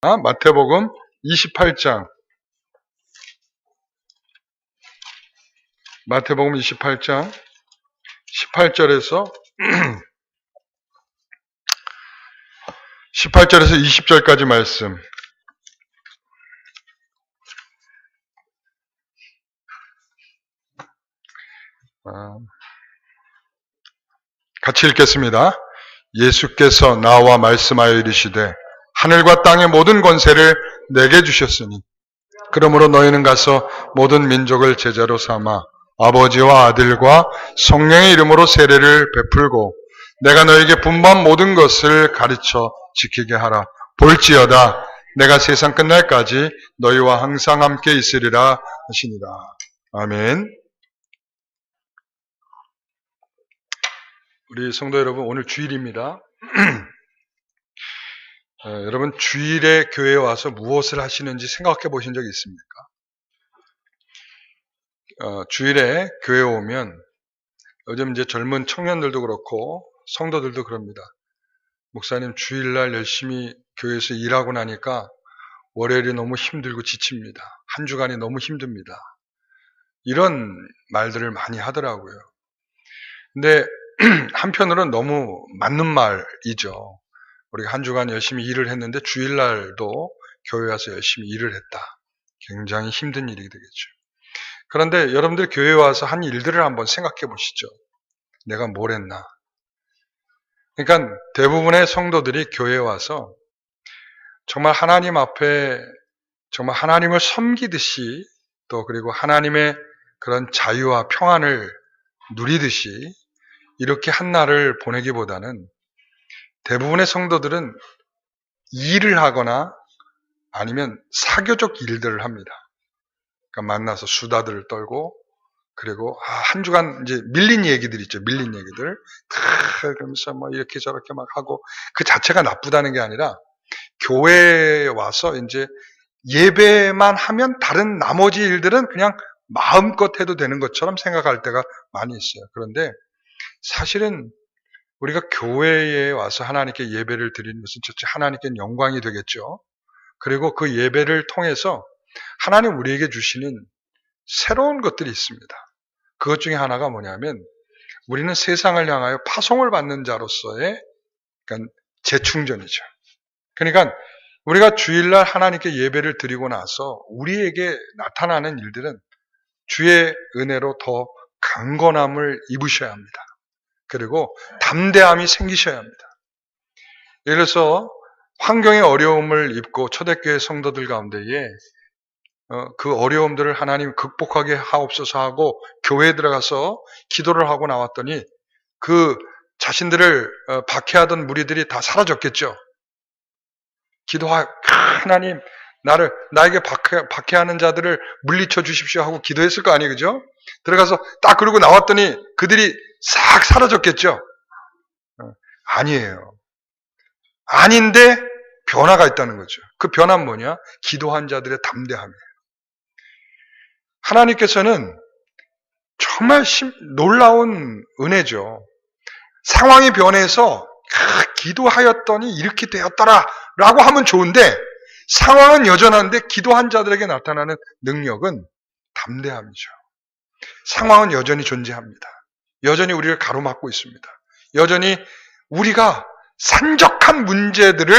마태복음 28장. 마태복음 28장 18절에서 20절까지 말씀. 같이 읽겠습니다. 예수께서 나와 말씀하여 이르시되 하늘과 땅의 모든 권세를 내게 주셨으니 그러므로 너희는 가서 모든 민족을 제자로 삼아 아버지와 아들과 성령의 이름으로 세례를 베풀고 내가 너에게 분부한 모든 것을 가르쳐 지키게 하라. 볼지어다 내가 세상 끝날까지 너희와 항상 함께 있으리라 하시니라. 아멘. 우리 성도 여러분, 오늘 주일입니다. 여러분, 주일에 교회에 와서 무엇을 하시는지 생각해 보신 적 있습니까? 주일에 교회에 오면 요즘 이제 젊은 청년들도 그렇고 성도들도 그럽니다. 목사님, 주일날 열심히 교회에서 일하고 나니까 월요일이 너무 힘들고 지칩니다. 한 주간이 너무 힘듭니다. 이런 말들을 많이 하더라고요. 근데 한편으로는 너무 맞는 말이죠. 우리가 한 주간 열심히 일을 했는데 주일날도 교회 와서 열심히 일을 했다. 굉장히 힘든 일이 되겠죠. 그런데 여러분들 교회 와서 한 일들을 한번 생각해 보시죠. 내가 뭘 했나? 그러니까 대부분의 성도들이 교회에 와서 정말 하나님 앞에 정말 하나님을 섬기듯이 또 그리고 하나님의 그런 자유와 평안을 누리듯이 이렇게 한 날을 보내기보다는 대부분의 성도들은 일을 하거나 아니면 사교적 일들을 합니다. 그러니까 만나서 수다들을 떨고 그리고 한 주간 이제 밀린 얘기들 있죠. 밀린 얘기들 그러면서 뭐 이렇게 저렇게 막 하고 그 자체가 나쁘다는 게 아니라 교회에 와서 이제 예배만 하면 다른 나머지 일들은 그냥 마음껏 해도 되는 것처럼 생각할 때가 많이 있어요. 그런데 사실은 우리가 교회에 와서 하나님께 예배를 드리는 것은 첫째 하나님께 영광이 되겠죠. 그리고 그 예배를 통해서 하나님 우리에게 주시는 새로운 것들이 있습니다. 그것 중에 하나가 뭐냐면 우리는 세상을 향하여 파송을 받는 자로서의 그러니까 재충전이죠. 그러니까 우리가 주일날 하나님께 예배를 드리고 나서 우리에게 나타나는 일들은 주의 은혜로 더 강건함을 입으셔야 합니다. 그리고 담대함이 생기셔야 합니다. 예를 들어서 환경의 어려움을 입고 초대교회 성도들 가운데에 그 어려움들을 하나님 극복하게 하옵소서 하고 교회에 들어가서 기도를 하고 나왔더니 그 자신들을 박해하던 무리들이 다 사라졌겠죠. 하나님 나에게 박해하는 자들을 물리쳐 주십시오 하고 기도했을 거 아니에요, 그죠? 들어가서 딱 그러고 나왔더니 그들이 싹 사라졌겠죠. 아니에요. 아닌데 변화가 있다는 거죠. 그 변화는 뭐냐? 기도한 자들의 담대함이에요. 하나님께서는 정말 놀라운 은혜죠. 상황이 변해서 기도하였더니 이렇게 되었더라 라고 하면 좋은데 상황은 여전한데 기도한 자들에게 나타나는 능력은 담대함이죠. 상황은 여전히 존재합니다. 여전히 우리를 가로막고 있습니다. 여전히 우리가 산적한 문제들을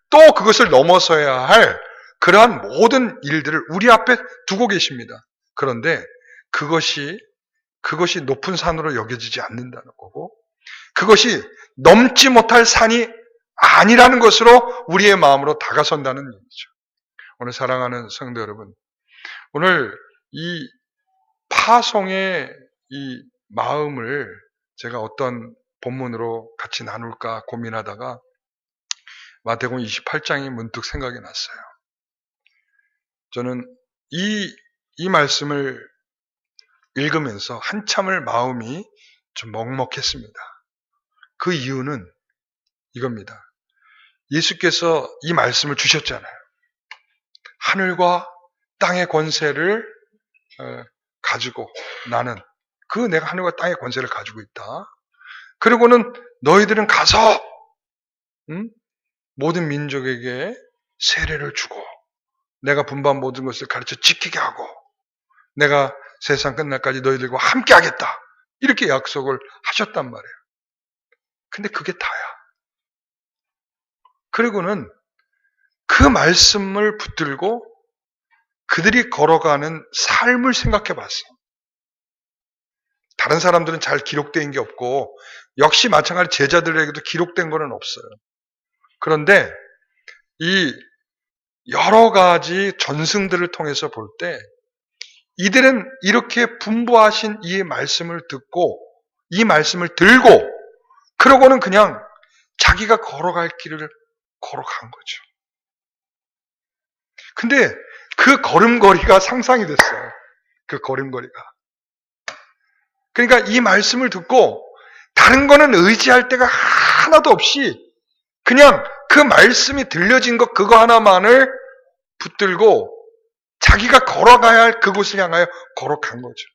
또 그것을 넘어서야 할 그러한 모든 일들을 우리 앞에 두고 계십니다. 그런데 그것이 높은 산으로 여겨지지 않는다는 거고 그것이 넘지 못할 산이 아니라는 것으로 우리의 마음으로 다가선다는 얘기죠. 오늘 사랑하는 성도 여러분, 오늘 이 파송의 이 마음을 제가 어떤 본문으로 같이 나눌까 고민하다가 마태복음 28장이 문득 생각이 났어요. 저는 이 말씀을 읽으면서 한참을 마음이 좀 먹먹했습니다. 그 이유는 이겁니다. 예수께서 이 말씀을 주셨잖아요. 하늘과 땅의 권세를 가지고 나는 내가 하늘과 땅의 권세를 가지고 있다. 그리고는 너희들은 가서 모든 민족에게 세례를 주고 내가 분반 모든 것을 가르쳐 지키게 하고 내가 세상 끝날까지 너희들과 함께 하겠다. 이렇게 약속을 하셨단 말이에요. 근데 그게 다야. 그리고는 그 말씀을 붙들고 그들이 걸어가는 삶을 생각해 봤어. 다른 사람들은 잘 기록된 게 없고 역시 마찬가지 제자들에게도 기록된 거는 없어요. 그런데 이 여러 가지 전승들을 통해서 볼 때 이들은 이렇게 분부하신 이 말씀을 듣고 이 말씀을 들고 그러고는 그냥 자기가 걸어갈 길을 걸어간 거죠. 근데 그 걸음걸이가 상상이 됐어요. 그 걸음걸이가. 그러니까 이 말씀을 듣고 다른 거는 의지할 데가 하나도 없이 그냥 그 말씀이 들려진 것 그거 하나만을 붙들고 자기가 걸어가야 할 그곳을 향하여 걸어간 거죠.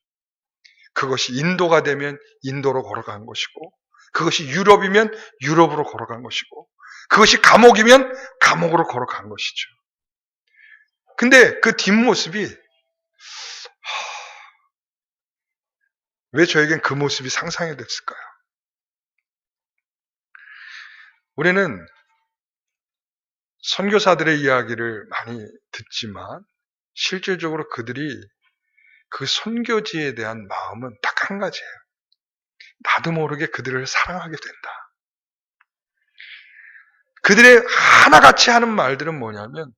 그것이 인도가 되면 인도로 걸어간 것이고 그것이 유럽이면 유럽으로 걸어간 것이고 그것이 감옥이면 감옥으로 걸어간 것이죠. 근데 그 뒷모습이 왜 저에겐 그 모습이 상상이 됐을까요? 우리는 선교사들의 이야기를 많이 듣지만 실질적으로 그들이 그 선교지에 대한 마음은 딱 한 가지예요. 나도 모르게 그들을 사랑하게 된다. 그들의 하나같이 하는 말들은 뭐냐면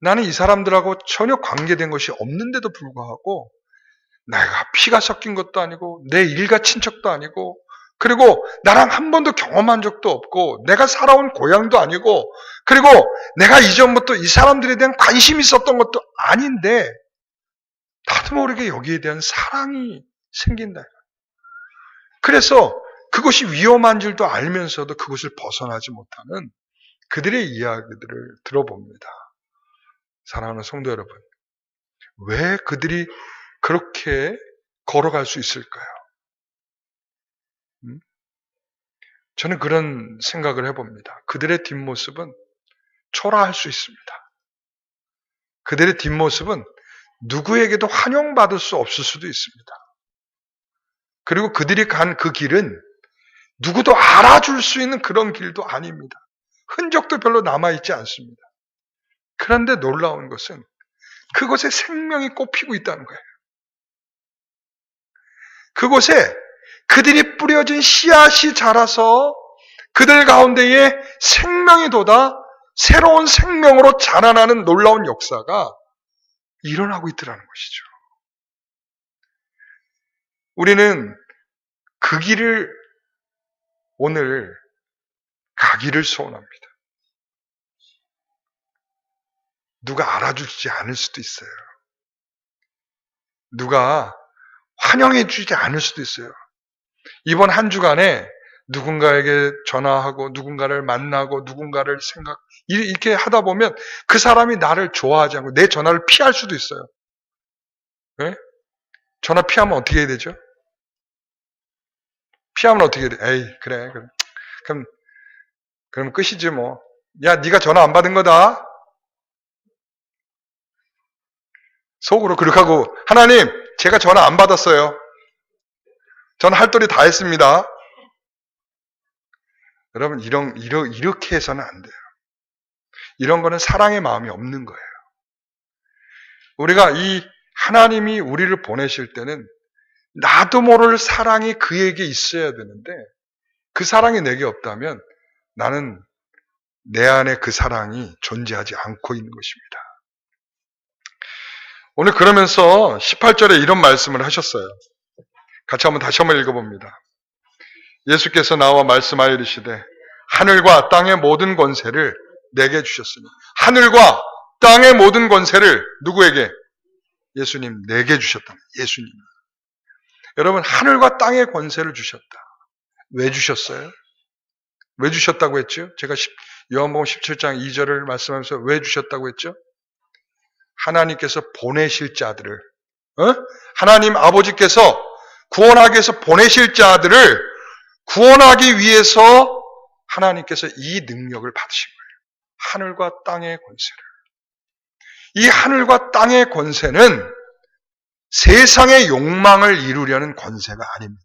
나는 이 사람들하고 전혀 관계된 것이 없는데도 불구하고 내가 피가 섞인 것도 아니고 내 일가 친척도 아니고 그리고 나랑 한 번도 경험한 적도 없고 내가 살아온 고향도 아니고 그리고 내가 이전부터 이 사람들에 대한 관심이 있었던 것도 아닌데 나도 모르게 여기에 대한 사랑이 생긴다. 그래서 그것이 위험한 줄도 알면서도 그것을 벗어나지 못하는 그들의 이야기들을 들어봅니다. 사랑하는 성도 여러분, 왜 그들이 그렇게 걸어갈 수 있을까요? 저는 그런 생각을 해봅니다. 그들의 뒷모습은 초라할 수 있습니다. 그들의 뒷모습은 누구에게도 환영받을 수 없을 수도 있습니다. 그리고 그들이 간 그 길은 누구도 알아줄 수 있는 그런 길도 아닙니다. 흔적도 별로 남아있지 않습니다. 그런데 놀라운 것은 그곳에 생명이 꽃피고 있다는 거예요. 그곳에 그들이 뿌려진 씨앗이 자라서 그들 가운데에 생명이 돋아 새로운 생명으로 자라나는 놀라운 역사가 일어나고 있더라는 것이죠. 우리는 그 길을 오늘 가기를 소원합니다. 누가 알아주지 않을 수도 있어요. 누가 환영해 주지 않을 수도 있어요. 이번 한 주간에 누군가에게 전화하고 누군가를 만나고 누군가를 이렇게 하다 보면 그 사람이 나를 좋아하지 않고 내 전화를 피할 수도 있어요. 네? 전화 피하면 어떻게 해야 되죠? 피하면 어떻게 해야 돼? 에이 그래 그럼 끝이지 뭐. 야 네가 전화 안 받은 거다. 속으로 그렇게 하고 하나님 제가 전화 안 받았어요. 저는 할 도리 다 했습니다. 여러분 이렇게 해서는 안 돼요. 이런 거는 사랑의 마음이 없는 거예요. 우리가 이 하나님이 우리를 보내실 때는 나도 모를 사랑이 그에게 있어야 되는데 그 사랑이 내게 없다면 나는 내 안에 그 사랑이 존재하지 않고 있는 것입니다. 오늘 그러면서 18절에 이런 말씀을 하셨어요. 같이 다시 한번 읽어봅니다. 예수께서 나와 말씀하여 이르시되 하늘과 땅의 모든 권세를 내게 주셨으니 하늘과 땅의 모든 권세를 누구에게? 예수님 내게 주셨다. 예수님. 여러분 하늘과 땅의 권세를 주셨다. 왜 주셨어요? 왜 주셨다고 했죠? 제가 요한복음 17장 2절을 말씀하면서 왜 주셨다고 했죠? 하나님께서 보내실 자들을 하나님 아버지께서 구원하기 위해서 보내실 자들을 구원하기 위해서 하나님께서 이 능력을 받으신 거예요. 하늘과 땅의 권세를. 이 하늘과 땅의 권세는 세상의 욕망을 이루려는 권세가 아닙니다.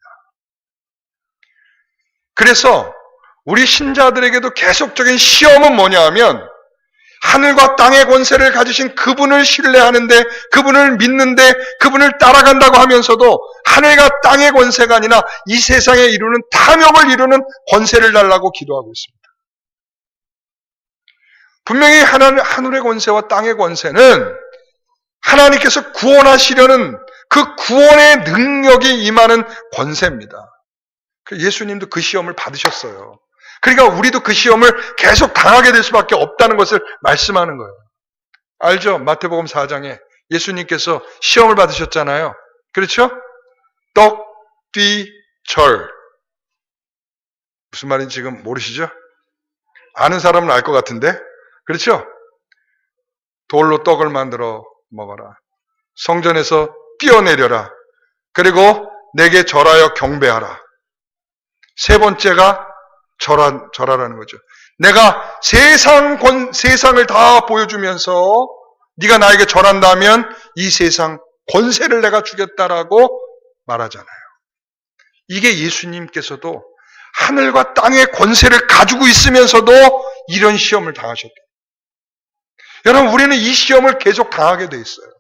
그래서 우리 신자들에게도 계속적인 시험은 뭐냐 하면 하늘과 땅의 권세를 가지신 그분을 신뢰하는데, 그분을 믿는데, 그분을 따라간다고 하면서도 하늘과 땅의 권세가 아니라 이 세상에 이루는 탐욕을 이루는 권세를 달라고 기도하고 있습니다. 분명히 하늘의 권세와 땅의 권세는 하나님께서 구원하시려는 그 구원의 능력이 임하는 권세입니다. 예수님도 그 시험을 받으셨어요. 그러니까 우리도 그 시험을 계속 당하게 될 수밖에 없다는 것을 말씀하는 거예요. 알죠? 마태복음 4장에 예수님께서 시험을 받으셨잖아요. 그렇죠? 떡, 띠, 절. 무슨 말인지 지금 모르시죠? 아는 사람은 알 것 같은데? 그렇죠? 돌로 떡을 만들어 먹어라. 성전에서 뛰어내려라. 그리고 내게 절하여 경배하라. 세 번째가 절하라는 거죠. 내가 세상을 다 보여주면서 네가 나에게 절한다면 이 세상 권세를 내가 주겠다라고 말하잖아요. 이게 예수님께서도 하늘과 땅의 권세를 가지고 있으면서도 이런 시험을 당하셨대요. 여러분, 우리는 이 시험을 계속 당하게 돼 있어요.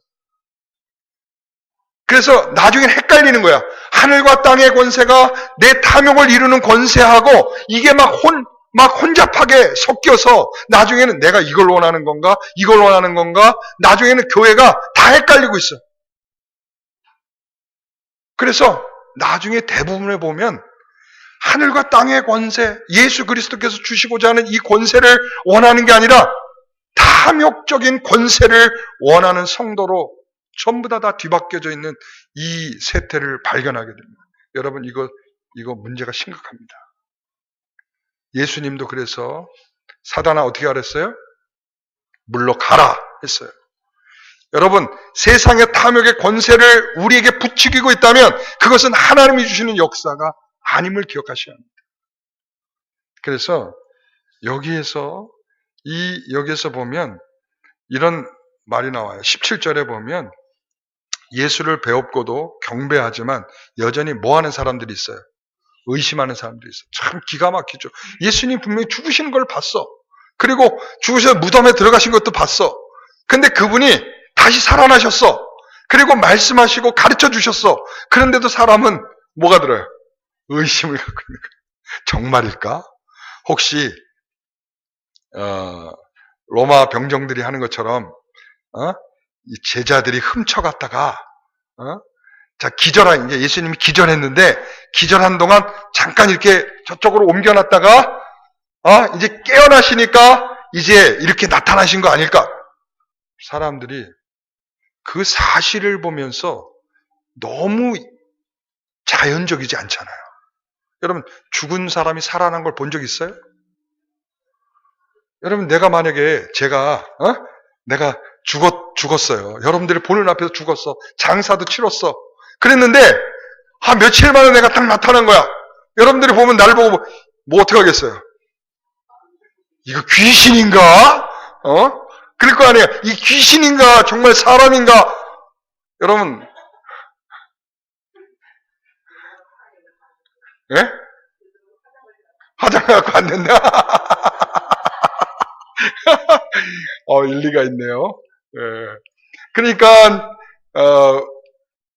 그래서 나중엔 헷갈리는 거야. 하늘과 땅의 권세가 내 탐욕을 이루는 권세하고 이게 막 혼잡하게 섞여서 나중에는 내가 이걸 원하는 건가? 이걸 원하는 건가? 나중에는 교회가 다 헷갈리고 있어. 그래서 나중에 대부분에 보면 하늘과 땅의 권세, 예수 그리스도께서 주시고자 하는 이 권세를 원하는 게 아니라 탐욕적인 권세를 원하는 성도로 전부 다 뒤바뀌어져 있는 이 세태를 발견하게 됩니다. 여러분, 이거 문제가 심각합니다. 예수님도 그래서 사단아 어떻게 하랬어요? 물러가라 했어요. 여러분, 세상의 탐욕의 권세를 우리에게 부추기고 있다면 그것은 하나님이 주시는 역사가 아님을 기억하셔야 합니다. 그래서 여기에서 보면 이런 말이 나와요. 17절에 보면 예수를 배웠고도 경배하지만 여전히 뭐 하는 사람들이 있어요? 의심하는 사람들이 있어요. 참 기가 막히죠. 예수님 분명히 죽으시는 걸 봤어. 그리고 죽으셔서 무덤에 들어가신 것도 봤어. 근데 그분이 다시 살아나셨어. 그리고 말씀하시고 가르쳐 주셨어. 그런데도 사람은 뭐가 들어요? 의심을 갖고 있는 거예요. 정말일까? 혹시 로마 병정들이 하는 것처럼 이 제자들이 훔쳐갔다가 자, 이제 예수님이 기절했는데 기절한 동안 잠깐 이렇게 저쪽으로 옮겨놨다가 이제 깨어나시니까 이제 이렇게 나타나신 거 아닐까? 사람들이 그 사실을 보면서 너무 자연적이지 않잖아요. 여러분, 죽은 사람이 살아난 걸 본 적 있어요? 여러분, 내가 만약에 내가 죽었어요. 여러분들이 보는 앞에서 죽었어. 장사도 치렀어. 그랬는데 며칠 만에 내가 딱 나타난 거야. 여러분들이 보면 나를 보고 뭐 어떻게 하겠어요? 이거 귀신인가? 그럴 거 아니에요. 이 귀신인가? 정말 사람인가? 여러분, 예? 화장해갖고 왔는데 일리가 있네요. 예. 그러니까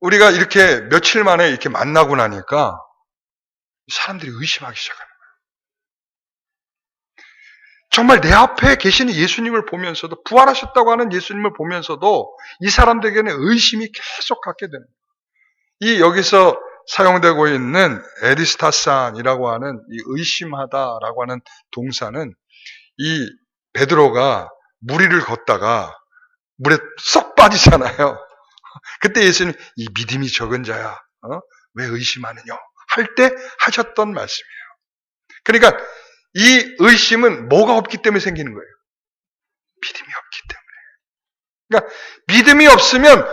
우리가 이렇게 며칠 만에 이렇게 만나고 나니까 사람들이 의심하기 시작하는 거예요. 정말 내 앞에 계시는 예수님을 보면서도, 부활하셨다고 하는 예수님을 보면서도 이 사람들에게는 의심이 계속 갖게 되는 거예요. 이 여기서 사용되고 있는 에리스타산이라고 하는 이 의심하다라고 하는 동사는 이 베드로가 무리를 걷다가 물에 쏙 빠지잖아요. 그때 예수님 이 믿음이 적은 자야, 왜 의심하느냐 할 때 하셨던 말씀이에요. 그러니까 이 의심은 뭐가 없기 때문에 생기는 거예요? 믿음이 없기 때문에. 그러니까 믿음이 없으면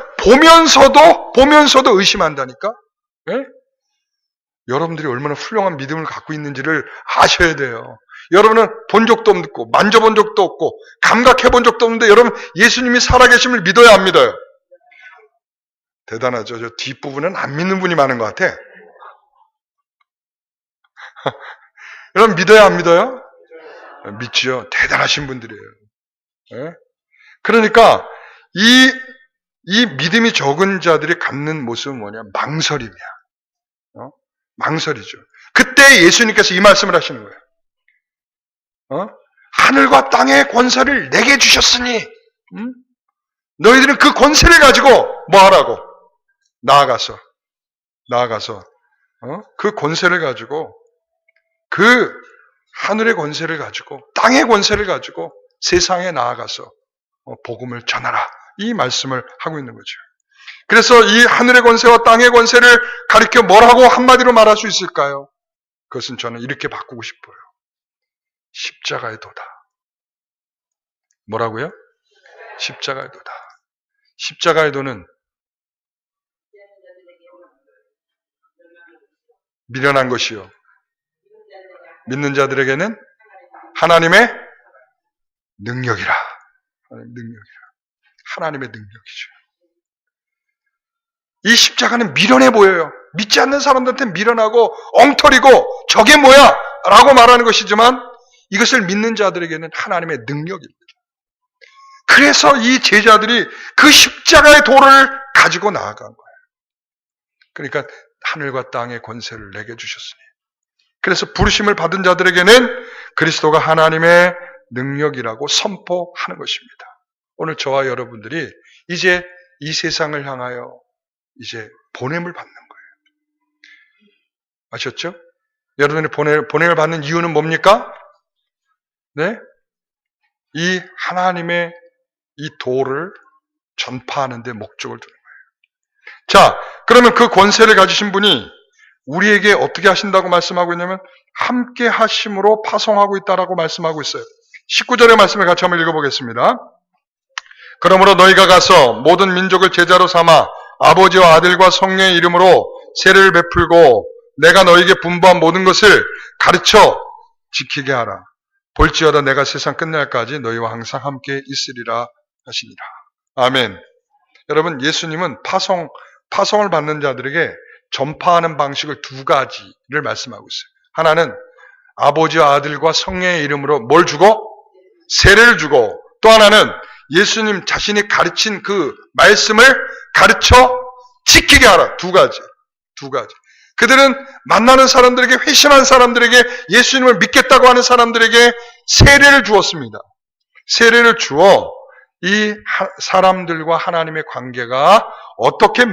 보면서도 의심한다니까. 예? 여러분들이 얼마나 훌륭한 믿음을 갖고 있는지를 아셔야 돼요. 여러분은 본 적도 없고 만져본 적도 없고 감각해 본 적도 없는데 여러분 예수님이 살아계심을 믿어야 안 믿어요? 대단하죠. 저 뒷부분은 안 믿는 분이 많은 것 같아. 여러분 믿어야 안 믿어요? 믿지요. 대단하신 분들이에요. 예? 그러니까 이 믿음이 적은 자들이 갖는 모습은 뭐냐? 망설임이야. 망설이죠. 그때 예수님께서 이 말씀을 하시는 거예요. 하늘과 땅의 권세를 내게 주셨으니 너희들은 그 권세를 가지고 뭐 하라고? 나아가서 그 권세를 가지고 그 하늘의 권세를 가지고 땅의 권세를 가지고 세상에 나아가서 복음을 전하라. 이 말씀을 하고 있는 거죠. 그래서 이 하늘의 권세와 땅의 권세를 가리켜 뭐라고 한마디로 말할 수 있을까요? 그것은 저는 이렇게 바꾸고 싶어요. 십자가의 도다. 뭐라고요? 십자가의 도다. 십자가의 도는 미련한 것이요. 믿는 자들에게는 하나님의 능력이라. 하나님의 능력이죠. 이 십자가는 미련해 보여요. 믿지 않는 사람들한테 미련하고 엉터리고 저게 뭐야? 라고 말하는 것이지만 이것을 믿는 자들에게는 하나님의 능력입니다. 그래서 이 제자들이 그 십자가의 도를 가지고 나아간 거예요. 그러니까 하늘과 땅의 권세를 내게 주셨으니. 그래서 부르심을 받은 자들에게는 그리스도가 하나님의 능력이라고 선포하는 것입니다. 오늘 저와 여러분들이 이제 이 세상을 향하여 이제 보냄을 받는 거예요. 아셨죠? 여러분이 보냄을 받는 이유는 뭡니까? 네? 이 하나님의 이 도를 전파하는 데 목적을 두는 거예요. 자, 그러면 그 권세를 가지신 분이 우리에게 어떻게 하신다고 말씀하고 있냐면 함께 하심으로 파송하고 있다라고 말씀하고 있어요. 19절의 말씀을 같이 한번 읽어보겠습니다. 그러므로 너희가 가서 모든 민족을 제자로 삼아 아버지와 아들과 성령의 이름으로 세례를 베풀고 내가 너희에게 분부한 모든 것을 가르쳐 지키게 하라. 볼지어다 내가 세상 끝날까지 너희와 항상 함께 있으리라 하시니라. 아멘. 여러분 예수님은 파송을 받는 자들에게 전파하는 방식을 두 가지를 말씀하고 있어요. 하나는 아버지와 아들과 성령의 이름으로 뭘 주고? 세례를 주고, 또 하나는 예수님 자신이 가르친 그 말씀을 가르쳐 지키게 하라. 두 가지. 그들은 만나는 사람들에게, 회심한 사람들에게, 예수님을 믿겠다고 하는 사람들에게 세례를 주었습니다. 세례를 주어 이 사람들과 하나님의 관계가 어떻게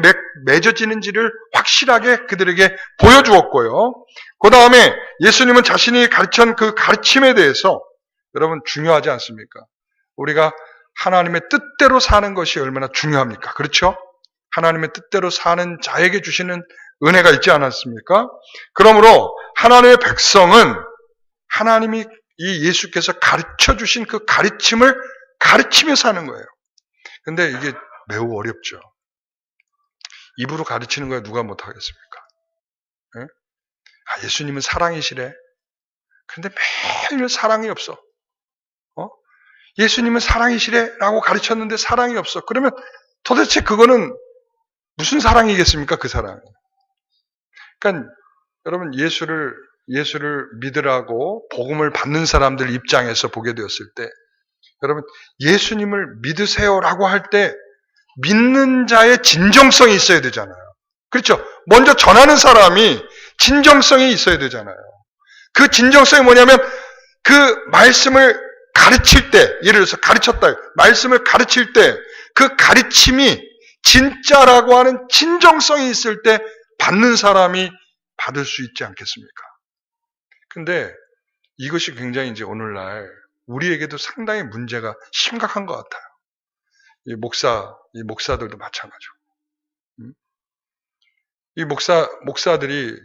맺어지는지를 확실하게 그들에게 보여주었고요. 그 다음에 예수님은 자신이 가르친 그 가르침에 대해서 여러분 중요하지 않습니까? 우리가 하나님의 뜻대로 사는 것이 얼마나 중요합니까? 그렇죠? 하나님의 뜻대로 사는 자에게 주시는 은혜가 있지 않았습니까? 그러므로 하나님의 백성은 하나님이 이 예수께서 가르쳐 주신 그 가르침을 가르치며 사는 거예요. 근데 이게 매우 어렵죠. 입으로 가르치는 거야 누가 못하겠습니까? 예? 예수님은 사랑이시래. 근데 매일 사랑이 없어. 예수님은 사랑이시래 라고 가르쳤는데 사랑이 없어. 그러면 도대체 그거는 무슨 사랑이겠습니까? 그 사랑이. 그러니까 여러분 예수를 믿으라고 복음을 받는 사람들 입장에서 보게 되었을 때 여러분 예수님을 믿으세요라고 할 때 믿는 자의 진정성이 있어야 되잖아요. 그렇죠? 먼저 전하는 진정성이 있어야 되잖아요. 그 진정성이 뭐냐면 그 말씀을 가르칠 때, 예를 들어서 가르쳤다. 말씀을 가르칠 때 그 가르침이 진짜라고 하는 진정성이 있을 때 받는 사람이 받을 수 있지 않겠습니까? 근데 이것이 굉장히 이제 오늘날 우리에게도 상당히 문제가 심각한 것 같아요. 이 목사들도 마찬가지고. 이 목사들이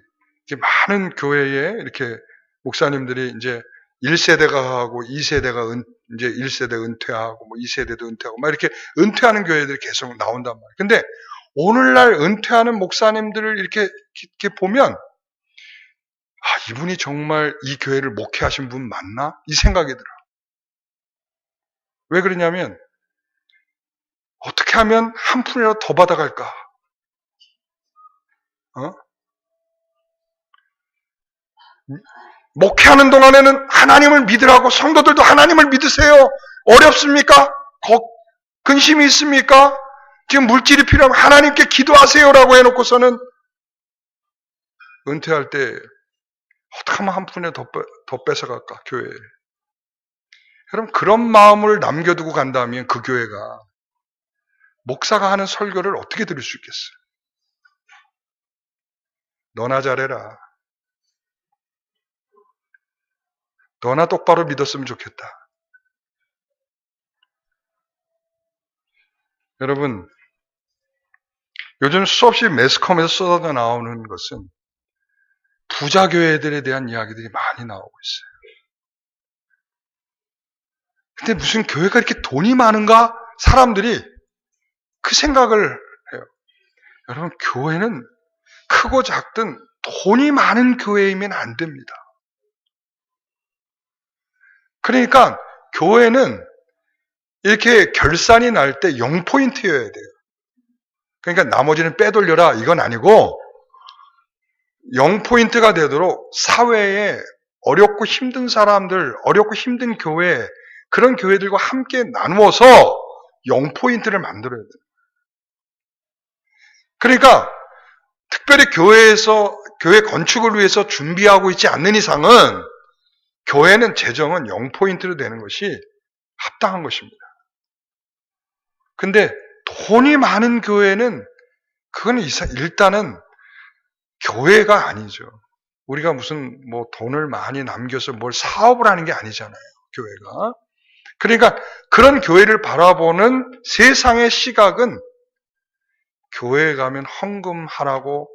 이렇게 많은 교회에 이렇게 목사님들이 이제 1세대가 하고 2세대가 이제 1세대 은퇴하고 뭐 2세대도 은퇴하고 막 이렇게 은퇴하는 교회들이 계속 나온단 말이에요. 근데 오늘날 은퇴하는 목사님들을 이렇게 보면 이분이 정말 이 교회를 목회하신 분 맞나? 이 생각이 들어. 왜 그러냐면 어떻게 하면 한 푼이라도 더 받아갈까? 목회하는 동안에는 하나님을 믿으라고, 성도들도 하나님을 믿으세요. 어렵습니까? 근심이 있습니까? 지금 물질이 필요하면 하나님께 기도하세요라고 해놓고서는 은퇴할 때 어떻게 하면 한 푼에 더 뺏어갈까, 교회에. 여러분, 그런 마음을 남겨두고 간다면 그 교회가 목사가 하는 설교를 어떻게 들을 수 있겠어요? 너나 잘해라. 너나 똑바로 믿었으면 좋겠다. 여러분, 요즘 수없이 매스컴에서 쏟아져 나오는 것은 부자 교회들에 대한 이야기들이 많이 나오고 있어요. 근데 무슨 교회가 이렇게 돈이 많은가? 사람들이 그 생각을 해요. 여러분, 교회는 크고 작든 돈이 많은 교회이면 안 됩니다. 그러니까 교회는 이렇게 결산이 날 때 0포인트여야 돼요. 그러니까 나머지는 빼돌려라 이건 아니고 0포인트가 되도록 사회에 어렵고 힘든 사람들, 어렵고 힘든 교회, 그런 교회들과 함께 나누어서 0포인트를 만들어야 돼요. 그러니까 특별히 교회에서 교회 건축을 위해서 준비하고 있지 않는 이상은 교회는 재정은 0포인트로 되는 것이 합당한 것입니다. 근데 돈이 많은 교회는 그건 일단은 교회가 아니죠. 우리가 무슨 돈을 많이 남겨서 뭘 사업을 하는 게 아니잖아요. 교회가. 그러니까 그런 교회를 바라보는 세상의 시각은 교회에 가면 헌금하라고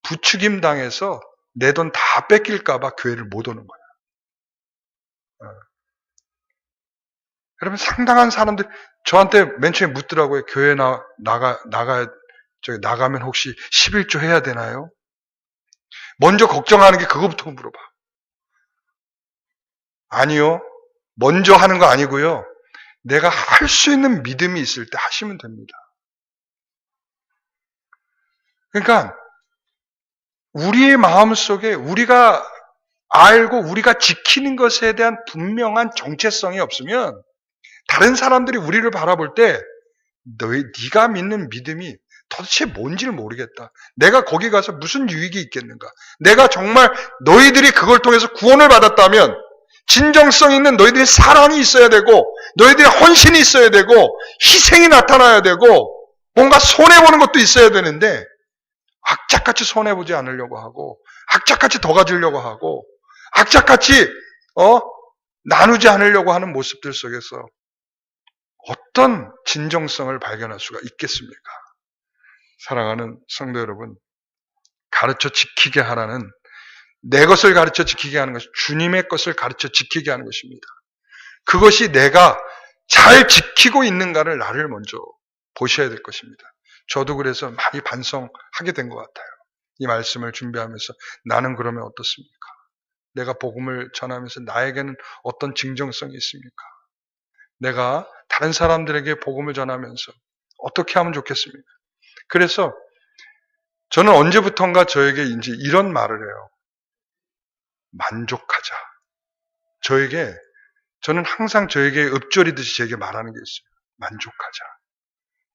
부추김 당해서 내 돈 다 뺏길까 봐 교회를 못 오는 거야. 여러분, 상당한 사람들 저한테 맨 처음에 묻더라고요. 교회 나가면 혹시 11조 해야 되나요? 먼저 걱정하는 게 그거부터 물어봐. 아니요. 먼저 하는 거 아니고요. 내가 할 수 있는 믿음이 있을 때 하시면 됩니다. 그러니까 우리의 마음속에 우리가 알고 우리가 지키는 것에 대한 분명한 정체성이 없으면 다른 사람들이 우리를 바라볼 때 네가 믿는 믿음이 도대체 뭔지를 모르겠다. 내가 거기 가서 무슨 유익이 있겠는가. 내가 정말 너희들이 그걸 통해서 구원을 받았다면 진정성 있는 너희들의 사랑이 있어야 되고 너희들의 헌신이 있어야 되고 희생이 나타나야 되고 뭔가 손해보는 것도 있어야 되는데 악착같이 손해보지 않으려고 하고 악착같이 더 가지려고 하고 악착같이 나누지 않으려고 하는 모습들 속에서 어떤 진정성을 발견할 수가 있겠습니까? 사랑하는 성도 여러분, 가르쳐 지키게 하라는 내 것을 가르쳐 지키게 하는 것이 주님의 것을 가르쳐 지키게 하는 것입니다. 그것이 내가 잘 지키고 있는가를 나를 먼저 보셔야 될 것입니다. 저도 그래서 많이 반성하게 된 것 같아요. 이 말씀을 준비하면서 나는 그러면 어떻습니까? 내가 복음을 전하면서 나에게는 어떤 진정성이 있습니까? 내가 다른 사람들에게 복음을 전하면서 어떻게 하면 좋겠습니까? 그래서 저는 언제부턴가 저에게 이제 이런 말을 해요. 만족하자. 저는 항상 저에게 읊조리듯이 제게 말하는 게 있어요. 만족하자.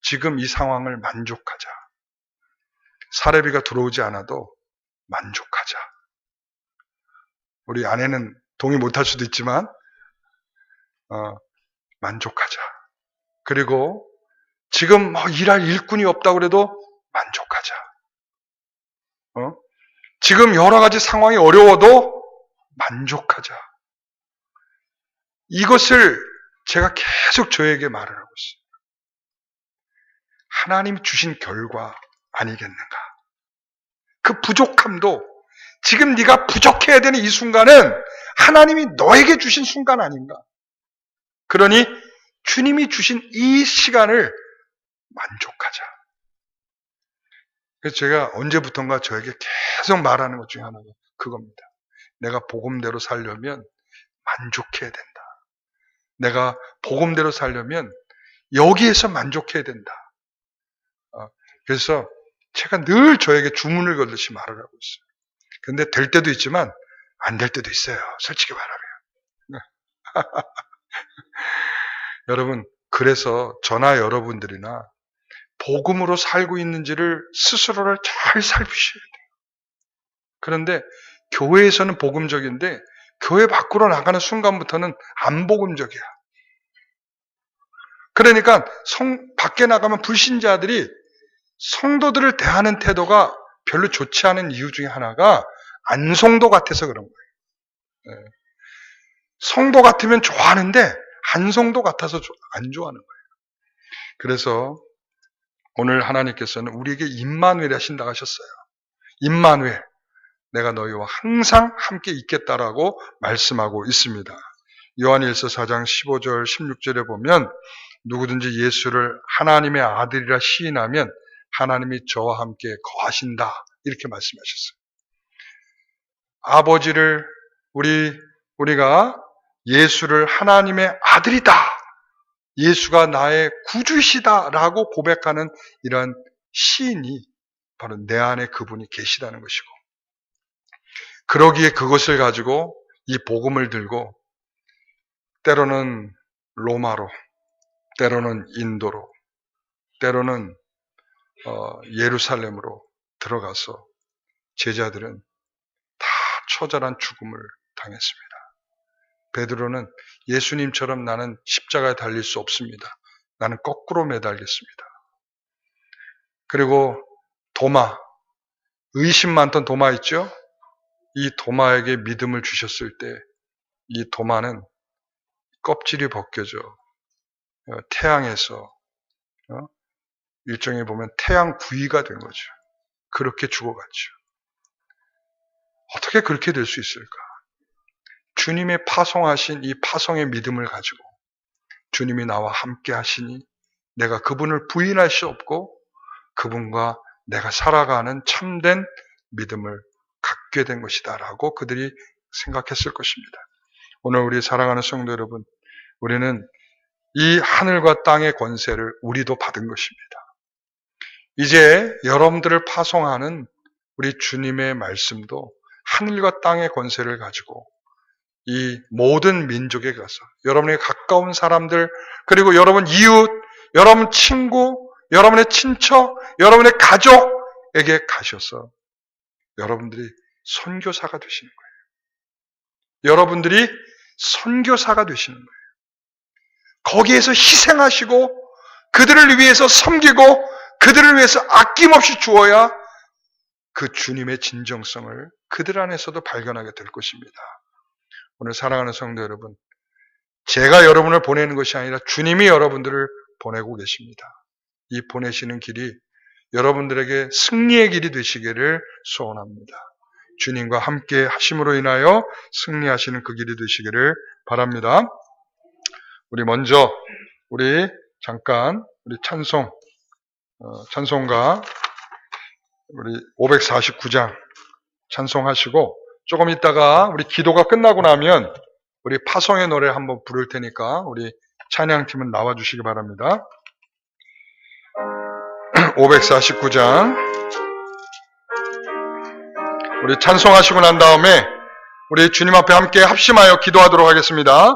지금 이 상황을 만족하자. 사례비가 들어오지 않아도 만족하자. 우리 아내는 동의 못할 수도 있지만 만족하자. 그리고 지금 일할 일꾼이 없다고 그래도 만족하자. 지금 여러 가지 상황이 어려워도 만족하자. 이것을 제가 계속 저에게 말을 하고 있어요. 하나님이 주신 결과 아니겠는가? 그 부족함도 지금 네가 부족해야 되는 이 순간은 하나님이 너에게 주신 순간 아닌가? 그러니 주님이 주신 이 시간을 만족하자. 그래서 제가 언제부턴가 저에게 계속 말하는 것 중에 하나가 그겁니다. 내가 복음대로 살려면 만족해야 된다. 내가 복음대로 살려면 여기에서 만족해야 된다. 그래서 제가 늘 저에게 주문을 걸듯이 말을 하고 있어요. 근데 될 때도 있지만 안 될 때도 있어요. 솔직히 말하면. 여러분, 그래서 저나 여러분들이나 복음으로 살고 있는지를 스스로를 잘 살피셔야 돼요. 그런데 교회에서는 복음적인데 교회 밖으로 나가는 순간부터는 안 복음적이야. 그러니까 밖에 나가면 불신자들이 성도들을 대하는 태도가 별로 좋지 않은 이유 중에 하나가 안성도 같아서 그런 거예요. 네. 성도 같으면 좋아하는데 안성도 같아서 안 좋아하는 거예요. 그래서 오늘 하나님께서는 우리에게 임마누엘 하신다고 하셨어요. 임마누엘, 내가 너희와 항상 함께 있겠다라고 말씀하고 있습니다. 요한일서 4장 15절 16절에 보면 누구든지 예수를 하나님의 아들이라 시인하면 하나님이 저와 함께 거하신다 이렇게 말씀하셨어요. 아버지를 우리가 예수를 하나님의 아들이다, 예수가 나의 구주시다라고 고백하는 이러한 시인이 바로 내 안에 그분이 계시다는 것이고, 그러기에 그것을 가지고 이 복음을 들고 때로는 로마로, 때로는 인도로, 때로는 예루살렘으로 들어가서 제자들은 다 처절한 죽음을 당했습니다. 베드로는 예수님처럼 나는 십자가에 달릴 수 없습니다. 나는 거꾸로 매달겠습니다. 그리고 도마, 의심 많던 도마 있죠? 이 도마에게 믿음을 주셨을 때 이 도마는 껍질이 벗겨져 태양에서 일종의 보면 태양 구이가 된 거죠. 그렇게 죽어갔죠. 어떻게 그렇게 될 수 있을까? 주님의 파송하신 이 파송의 믿음을 가지고 주님이 나와 함께 하시니 내가 그분을 부인할 수 없고 그분과 내가 살아가는 참된 믿음을 갖게 된 것이다 라고 그들이 생각했을 것입니다. 오늘 우리 사랑하는 성도 여러분, 우리는 이 하늘과 땅의 권세를 우리도 받은 것입니다. 이제 여러분들을 파송하는 우리 주님의 말씀도 하늘과 땅의 권세를 가지고 이 모든 민족에 가서 여러분에게 가까운 사람들, 그리고 여러분 이웃, 여러분 친구, 여러분의 친척, 여러분의 가족에게 가셔서 여러분들이 선교사가 되시는 거예요. 여러분들이 선교사가 되시는 거예요. 거기에서 희생하시고 그들을 위해서 섬기고 그들을 위해서 아낌없이 주어야 그 주님의 진정성을 그들 안에서도 발견하게 될 것입니다. 오늘 사랑하는 성도 여러분, 제가 여러분을 보내는 것이 아니라 주님이 여러분들을 보내고 계십니다. 이 보내시는 길이 여러분들에게 승리의 길이 되시기를 소원합니다. 주님과 함께 하심으로 인하여 승리하시는 그 길이 되시기를 바랍니다. 우리 먼저 잠깐 우리 찬송가 우리 549장 찬송하시고 조금 있다가 우리 기도가 끝나고 나면 우리 파송의 노래 한번 부를 테니까 우리 찬양팀은 나와주시기 바랍니다. 549장 우리 찬송하시고 난 다음에 우리 주님 앞에 함께 합심하여 기도하도록 하겠습니다.